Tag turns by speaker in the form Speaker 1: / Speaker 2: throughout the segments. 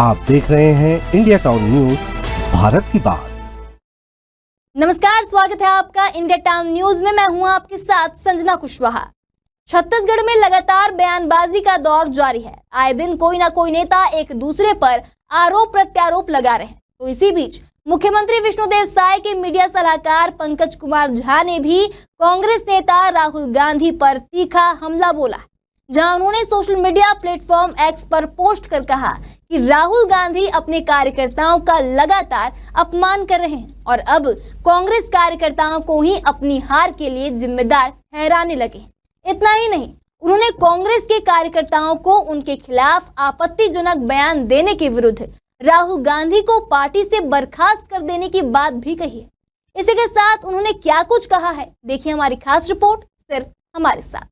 Speaker 1: आप देख रहे हैं इंडिया टाउन न्यूज, भारत की बात।
Speaker 2: नमस्कार, स्वागत है आपका इंडिया टाउन न्यूज में। मैं हूं आपके साथ संजना कुशवाहा। छत्तीसगढ़ में लगातार बयानबाजी का दौर जारी है। आए दिन कोई ना कोई नेता एक दूसरे पर आरोप प्रत्यारोप लगा रहे हैं। तो इसी बीच मुख्यमंत्री विष्णुदेव साय के मीडिया सलाहकार पंकज कुमार झा ने भी कांग्रेस नेता राहुल गांधी पर तीखा हमला बोला, जहां उन्होंने सोशल मीडिया प्लेटफॉर्म एक्स पर पोस्ट कर कहा कि राहुल गांधी अपने कार्यकर्ताओं का लगातार अपमान कर रहे हैं और अब कांग्रेस कार्यकर्ताओं को ही अपनी हार के लिए जिम्मेदार ठहराने लगे। इतना ही नहीं, उन्होंने कांग्रेस के कार्यकर्ताओं को उनके खिलाफ आपत्तिजनक बयान देने के विरुद्ध राहुल गांधी को पार्टी से बर्खास्त कर देने की बात भी कही है। इसी के साथ उन्होंने क्या कुछ कहा है, देखिए हमारी खास रिपोर्ट सिर्फ हमारे साथ।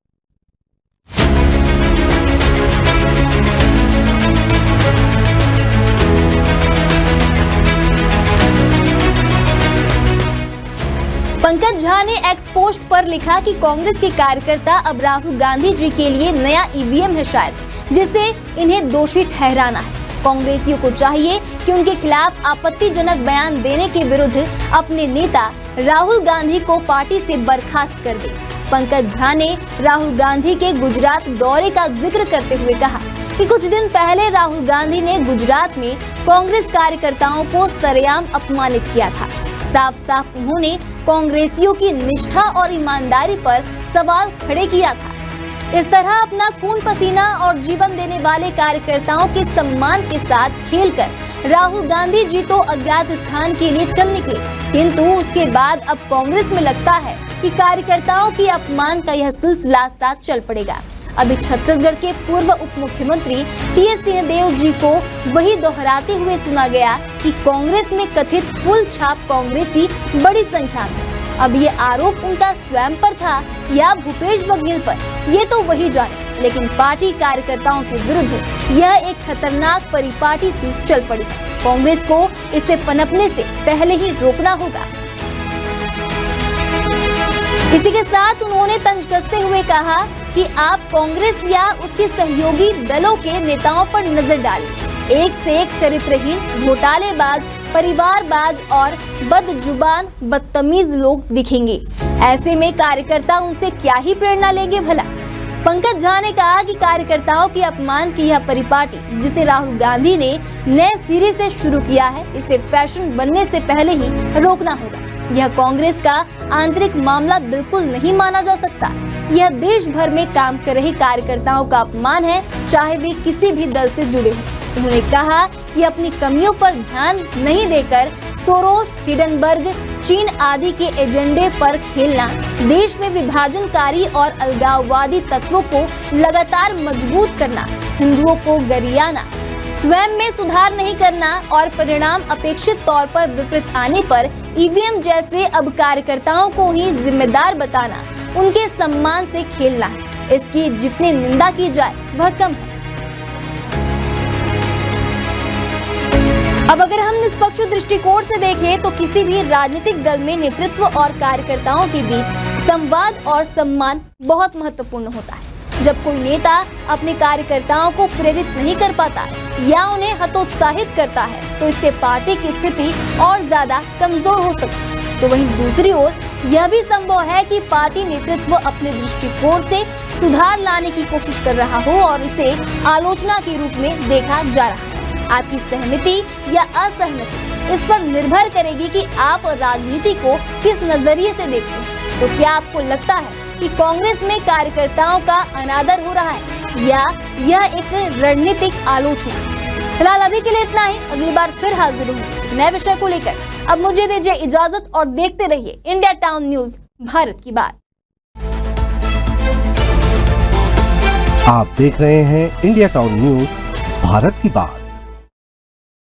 Speaker 2: पंकज झा ने एक्स पोस्ट पर लिखा कि कांग्रेस के कार्यकर्ता अब राहुल गांधी जी के लिए नया ईवीएम है शायद, जिससे इन्हें दोषी ठहराना है। कांग्रेसियों को चाहिए कि उनके खिलाफ आपत्तिजनक बयान देने के विरुद्ध अपने नेता राहुल गांधी को पार्टी से बर्खास्त कर दे। पंकज झा ने राहुल गांधी के गुजरात दौरे का जिक्र करते हुए कहा कि कुछ दिन पहले राहुल गांधी ने गुजरात में कांग्रेस कार्यकर्ताओं को सरेआम अपमानित किया था। साफ साफ उन्होंने कांग्रेसियों की निष्ठा और ईमानदारी पर सवाल खड़े किया था। इस तरह अपना खून पसीना और जीवन देने वाले कार्यकर्ताओं के सम्मान के साथ खेलकर राहुल गांधी जी तो अज्ञात स्थान के लिए चल निकले, किंतु उसके बाद अब कांग्रेस में लगता है कि कार्यकर्ताओं की अपमान का यह सिलसिला साथ चल पड़ेगा। अभी छत्तीसगढ़ के पूर्व उप मुख्यमंत्री टीएस सिंहदेव जी को वही दोहराते हुए सुना गया कि कांग्रेस में कथित फुल छाप कांग्रेसी बड़ी संख्या में। अब ये आरोप उनका स्वयं पर था या भूपेश बघेल पर, ये तो वही जाने, लेकिन पार्टी कार्यकर्ताओं के विरुद्ध यह एक खतरनाक परिपाटी सी चल पड़ी है। कांग्रेस को इसे पनपने से पहले ही रोकना होगा। इसी के साथ उन्होंने तंज कसते हुए कहा कि आप कांग्रेस या उसके सहयोगी दलों के नेताओं पर नजर डालें। एक से एक चरित्रहीन, घोटालेबाज, परिवारबाज और बदजुबान, बदतमीज लोग दिखेंगे। ऐसे में कार्यकर्ता उनसे क्या ही प्रेरणा लेंगे भला। पंकज झा ने कहा कि कार्यकर्ताओं के अपमान की यह परिपाटी, जिसे राहुल गांधी ने नए सिरे से शुरू किया है, इसे फैशन बनने से पहले ही रोकना होगा। यह कांग्रेस का आंतरिक मामला बिल्कुल नहीं माना जा सकता। यह देश भर में काम कर रहे कार्यकर्ताओं का अपमान है, चाहे वे किसी भी दल से जुड़े हों। उन्होंने कहा कि अपनी कमियों पर ध्यान नहीं देकर सोरोस, हिडनबर्ग, चीन आदि के एजेंडे पर खेलना, देश में विभाजनकारी और अलगाववादी तत्वों को लगातार मजबूत करना, हिंदुओं को गरियाना, स्वयं में सुधार नहीं करना और परिणाम अपेक्षित तौर पर विपरीत आने पर ईवीएम जैसे अब कार्यकर्ताओं को ही जिम्मेदार बताना, उनके सम्मान से खेलना है। इसकी जितनी निंदा की जाए वह कम है। अब अगर हम निष्पक्ष दृष्टिकोण से देखें तो किसी भी राजनीतिक दल में नेतृत्व और कार्यकर्ताओं के बीच संवाद और सम्मान बहुत महत्वपूर्ण होता है। जब कोई नेता अपने कार्यकर्ताओं को प्रेरित नहीं कर पाता या उन्हें हतोत्साहित करता है, तो इससे पार्टी की स्थिति और ज्यादा कमजोर हो सकती है। तो वहीं दूसरी ओर यह भी संभव है कि पार्टी नेतृत्व अपने दृष्टिकोण से सुधार लाने की कोशिश कर रहा हो और इसे आलोचना के रूप में देखा जा रहा है। आपकी सहमति या असहमति इस पर निर्भर करेगी कि आप राजनीति को किस नजरिए से देखते हैं। तो क्या आपको लगता है कि कांग्रेस में कार्यकर्ताओं का अनादर हो रहा है या यह एक रणनीतिक आलोचना? फिलहाल अभी के लिए इतना ही। अगली बार फिर हाजिर हूँ नए विषय को लेकर। अब मुझे दीजिए इजाजत और देखते रहिए इंडिया टाउन न्यूज, भारत की बात।
Speaker 1: आप देख रहे हैं इंडिया टाउन न्यूज, भारत की बात।